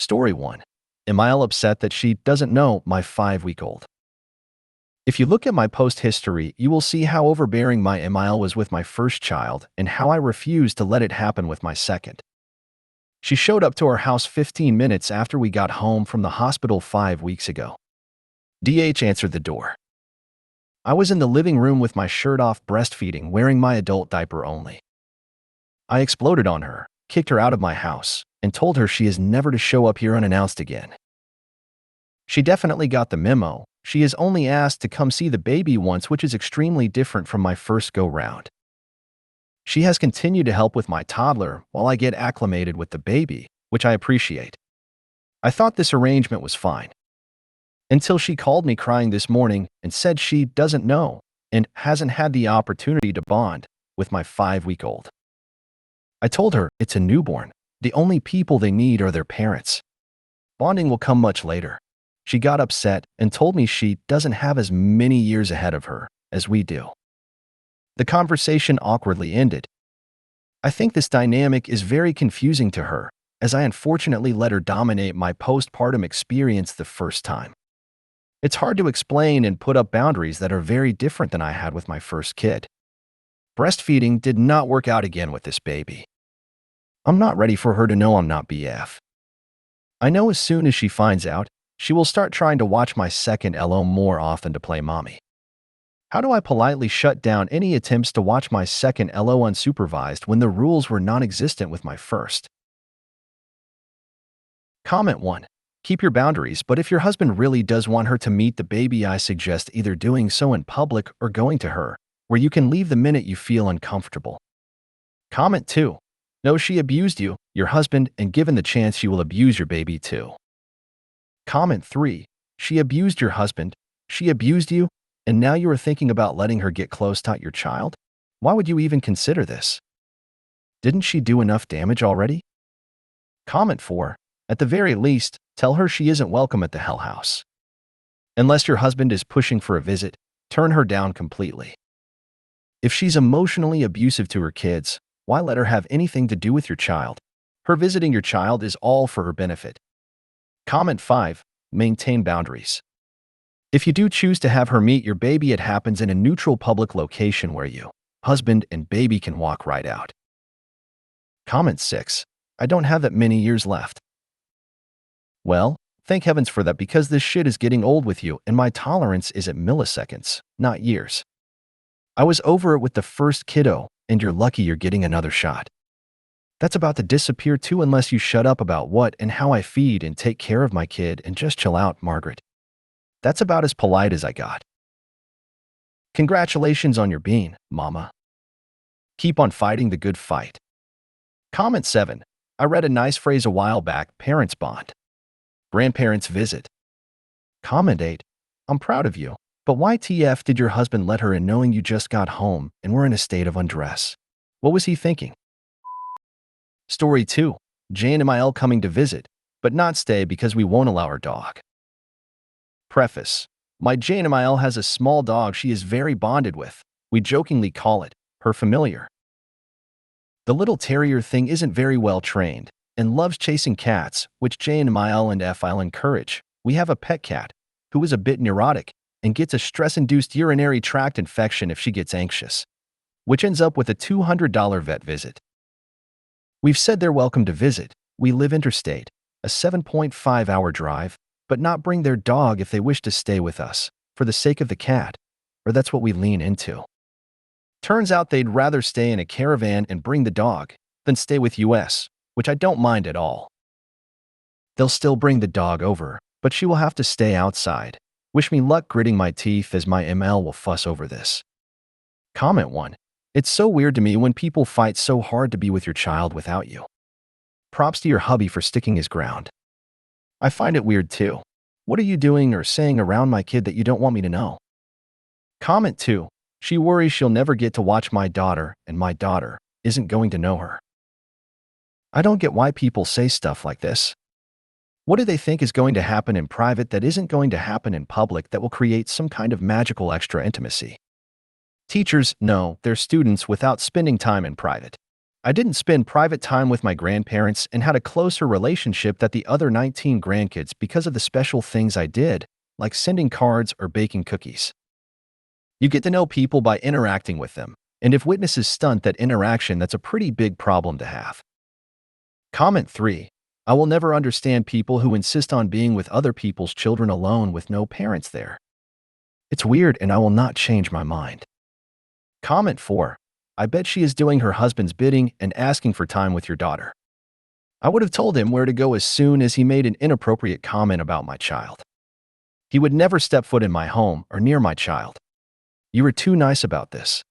Story 1. Emile upset that she doesn't know my 5-week-old. If you look at my post history, you will see how overbearing my Emile was with my first child and how I refused to let it happen with my second. She showed up to our house 15 minutes after we got home from the hospital 5 weeks ago. DH answered the door. I was in the living room with my shirt off breastfeeding, wearing my adult diaper only. I exploded on her, kicked her out of my house, and told her she is never to show up here unannounced again. She definitely got the memo. She is only asked to come see the baby once, which is extremely different from my first go-round. She has continued to help with my toddler while I get acclimated with the baby, which I appreciate. I thought this arrangement was fine. Until she called me crying this morning and said she doesn't know and hasn't had the opportunity to bond with my 5-week-old. I told her it's a newborn. The only people they need are their parents. Bonding will come much later. She got upset and told me she doesn't have as many years ahead of her as we do. The conversation awkwardly ended. I think this dynamic is very confusing to her, as I unfortunately let her dominate my postpartum experience the first time. It's hard to explain and put up boundaries that are very different than I had with my first kid. Breastfeeding did not work out again with this baby. I'm not ready for her to know I'm not BF. I know as soon as she finds out, she will start trying to watch my second LO more often to play mommy. How do I politely shut down any attempts to watch my second LO unsupervised when the rules were non-existent with my first? Comment 1. Keep your boundaries, but if your husband really does want her to meet the baby, I suggest either doing so in public or going to her, where you can leave the minute you feel uncomfortable. Comment 2. No, she abused you, your husband, and given the chance she will abuse your baby too. Comment 3. She abused your husband, she abused you, and now you are thinking about letting her get close to your child? Why would you even consider this? Didn't she do enough damage already? Comment 4. At the very least, tell her she isn't welcome at the Hell House. Unless your husband is pushing for a visit, turn her down completely. If she's emotionally abusive to her kids, why let her have anything to do with your child? Her visiting your child is all for her benefit. Comment 5. Maintain boundaries. If you do choose to have her meet your baby, it happens in a neutral public location where you, husband, and baby can walk right out. Comment 6. I don't have that many years left. Well, thank heavens for that, because this shit is getting old with you and my tolerance is at milliseconds, not years. I was over it with the first kiddo, and you're lucky you're getting another shot. That's about to disappear too unless you shut up about what and how I feed and take care of my kid and just chill out, Margaret. That's about as polite as I got. Congratulations on your bean, mama. Keep on fighting the good fight. Comment 7. I read a nice phrase a while back, parents bond. Grandparents visit. Comment 8. I'm proud of you. But why TF did your husband let her in knowing you just got home and were in a state of undress? What was he thinking? Story 2. Jane and Emile coming to visit, but not stay because we won't allow our dog. Preface. My Jane Emile has a small dog she is very bonded with. We jokingly call it her familiar. The little terrier thing isn't very well trained and loves chasing cats, which Jane, Emile, and File encourage. We have a pet cat who is a bit neurotic and gets a stress-induced urinary tract infection if she gets anxious, which ends up with a $200 vet visit. We've said they're welcome to visit. We live interstate, a 7.5-hour drive, but not bring their dog if they wish to stay with us, for the sake of the cat, or that's what we lean into. Turns out they'd rather stay in a caravan and bring the dog than stay with us, which I don't mind at all. They'll still bring the dog over, but she will have to stay outside. Wish me luck gritting my teeth as my ML will fuss over this. Comment 1. It's so weird to me when people fight so hard to be with your child without you. Props to your hubby for sticking his ground. I find it weird too. What are you doing or saying around my kid that you don't want me to know? Comment 2. She worries she'll never get to watch my daughter, and my daughter isn't going to know her. I don't get why people say stuff like this. What do they think is going to happen in private that isn't going to happen in public that will create some kind of magical extra intimacy? Teachers know their students without spending time in private. I didn't spend private time with my grandparents and had a closer relationship than the other 19 grandkids because of the special things I did, like sending cards or baking cookies. You get to know people by interacting with them, and if witnesses stunt that interaction, that's a pretty big problem to have. Comment 3. I will never understand people who insist on being with other people's children alone with no parents there. It's weird and I will not change my mind. Comment 4. I bet she is doing her husband's bidding and asking for time with your daughter. I would have told him where to go as soon as he made an inappropriate comment about my child. He would never step foot in my home or near my child. You were too nice about this.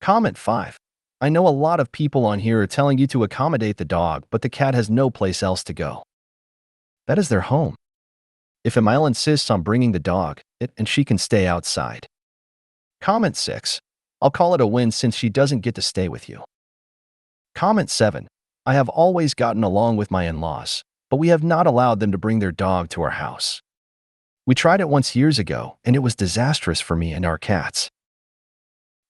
Comment 5. I know a lot of people on here are telling you to accommodate the dog, but the cat has no place else to go. That is their home. If MIL insists on bringing the dog, and she can stay outside. Comment 6. I'll call it a win since she doesn't get to stay with you. Comment 7. I have always gotten along with my in-laws, but we have not allowed them to bring their dog to our house. We tried it once years ago, and it was disastrous for me and our cats.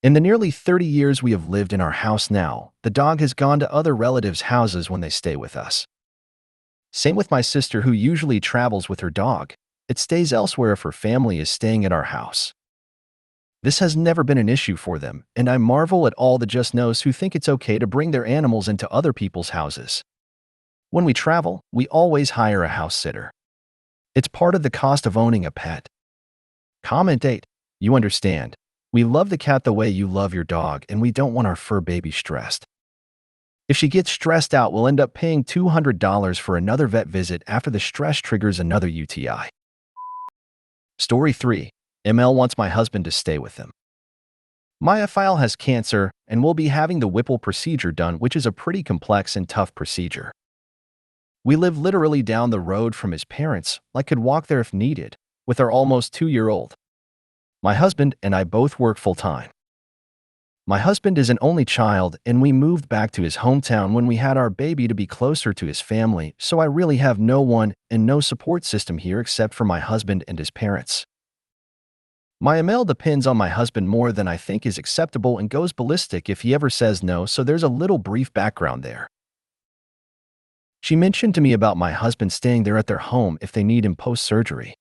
In the nearly 30 years we have lived in our house now, the dog has gone to other relatives' houses when they stay with us. Same with my sister, who usually travels with her dog. It stays elsewhere if her family is staying at our house. This has never been an issue for them, and I marvel at all the JustNoMils who think it's okay to bring their animals into other people's houses. When we travel, we always hire a house sitter. It's part of the cost of owning a pet. Comment 8. You understand. We love the cat the way you love your dog, and we don't want our fur baby stressed. If she gets stressed out, we'll end up paying $200 for another vet visit after the stress triggers another UTI. Story 3. ML wants my husband to stay with him. My file has cancer and will be having the Whipple procedure done, which is a pretty complex and tough procedure. We live literally down the road from his parents, like could walk there if needed, with our almost 2-year-old. My husband and I both work full-time. My husband is an only child, and we moved back to his hometown when we had our baby to be closer to his family, so I really have no one and no support system here except for my husband and his parents. My ML depends on my husband more than I think is acceptable and goes ballistic if he ever says no, so there's a little brief background there. She mentioned to me about my husband staying there at their home if they need him post-surgery,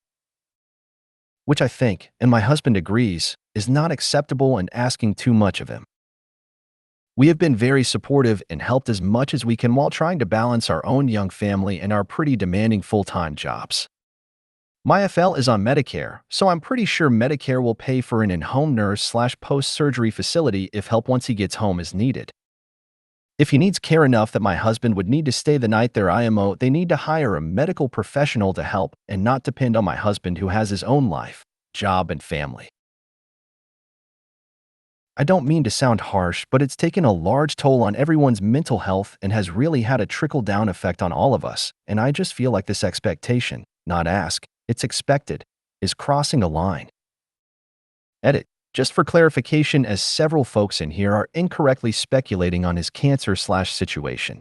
which I think, and my husband agrees, is not acceptable and asking too much of him. We have been very supportive and helped as much as we can while trying to balance our own young family and our pretty demanding full-time jobs. My FL is on Medicare, so I'm pretty sure Medicare will pay for an in-home nurse/post-surgery facility if help once he gets home is needed. If he needs care enough that my husband would need to stay the night there, IMO, they need to hire a medical professional to help and not depend on my husband, who has his own life, job, and family. I don't mean to sound harsh, but it's taken a large toll on everyone's mental health and has really had a trickle-down effect on all of us, and I just feel like this expectation, not ask, it's expected, is crossing a line. Edit. Just for clarification, as several folks in here are incorrectly speculating on his cancer/situation.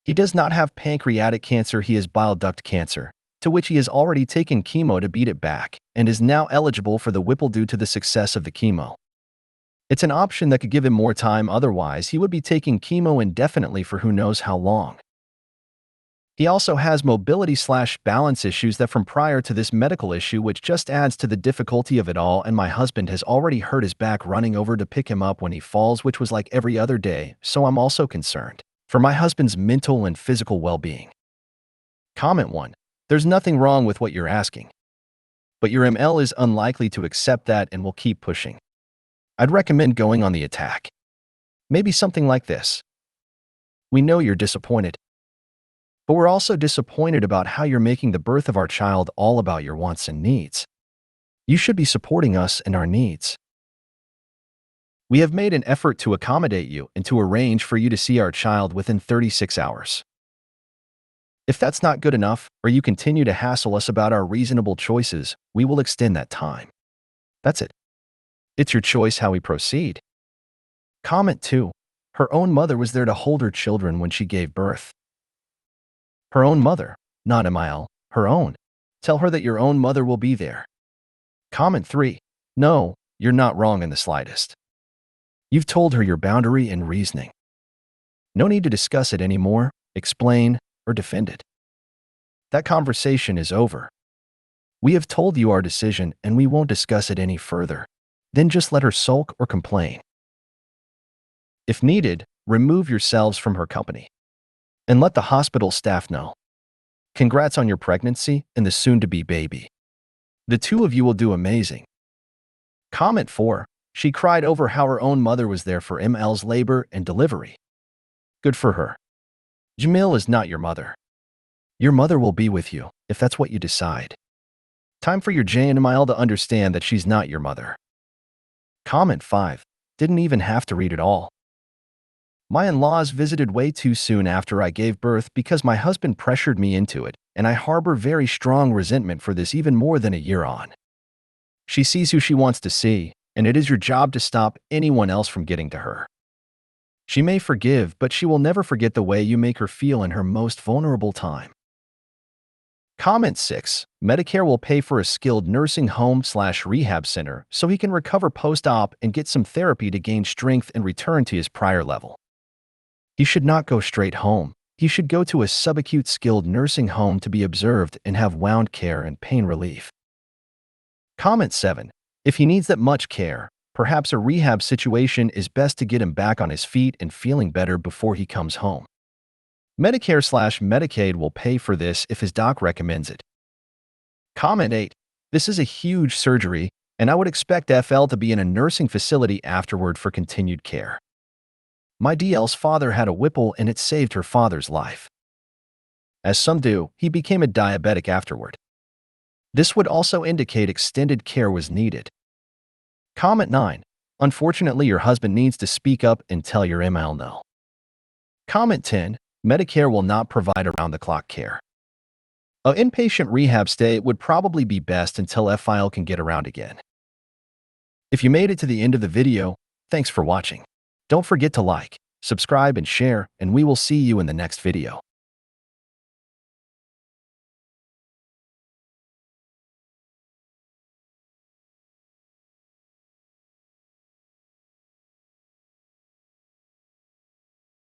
He does not have pancreatic cancer, he has bile duct cancer, to which he has already taken chemo to beat it back, and is now eligible for the Whipple due to the success of the chemo. It's an option that could give him more time, otherwise he would be taking chemo indefinitely for who knows how long. He also has mobility/balance issues that from prior to this medical issue, which just adds to the difficulty of it all, and my husband has already hurt his back running over to pick him up when he falls, which was like every other day, so I'm also concerned for my husband's mental and physical well-being. Comment 1. There's nothing wrong with what you're asking, but your ML is unlikely to accept that and will keep pushing. I'd recommend going on the attack. Maybe something like this. We know you're disappointed, but we're also disappointed about how you're making the birth of our child all about your wants and needs. You should be supporting us and our needs. We have made an effort to accommodate you and to arrange for you to see our child within 36 hours. If that's not good enough, or you continue to hassle us about our reasonable choices, we will extend that time. That's it. It's your choice how we proceed. Comment 2. Her own mother was there to hold her children when she gave birth. Her own mother, not MIL, her own. Tell her that your own mother will be there. Comment 3. No, you're not wrong in the slightest. You've told her your boundary and reasoning. No need to discuss it anymore, explain, or defend it. That conversation is over. We have told you our decision and we won't discuss it any further. Then just let her sulk or complain. If needed, remove yourselves from her company. And let the hospital staff know. Congrats on your pregnancy and the soon-to-be baby. The two of you will do amazing. Comment 4. She cried over how her own mother was there for ML's labor and delivery. Good for her. JustNoMil is not your mother. Your mother will be with you, if that's what you decide. Time for your JustNoMil to understand that she's not your mother. Comment 5. Didn't even have to read it all. My in-laws visited way too soon after I gave birth because my husband pressured me into it, and I harbor very strong resentment for this even more than a year on. She sees who she wants to see, and it is your job to stop anyone else from getting to her. She may forgive, but she will never forget the way you make her feel in her most vulnerable time. Comment 6. Medicare will pay for a skilled nursing home/rehab center so he can recover post-op and get some therapy to gain strength and return to his prior level. He should not go straight home. He should go to a subacute skilled nursing home to be observed and have wound care and pain relief. Comment 7. If he needs that much care, perhaps a rehab situation is best to get him back on his feet and feeling better before he comes home. Medicare/Medicaid will pay for this if his doc recommends it. Comment 8. This is a huge surgery, and I would expect FL to be in a nursing facility afterward for continued care. My DL's father had a Whipple and it saved her father's life. As some do, he became a diabetic afterward. This would also indicate extended care was needed. Comment 9. Unfortunately, your husband needs to speak up and tell your ML no. Comment 10. Medicare will not provide around-the-clock care. An inpatient rehab stay would probably be best until FIL can get around again. If you made it to the end of the video, thanks for watching. Don't forget to like, subscribe, and share, and we will see you in the next video.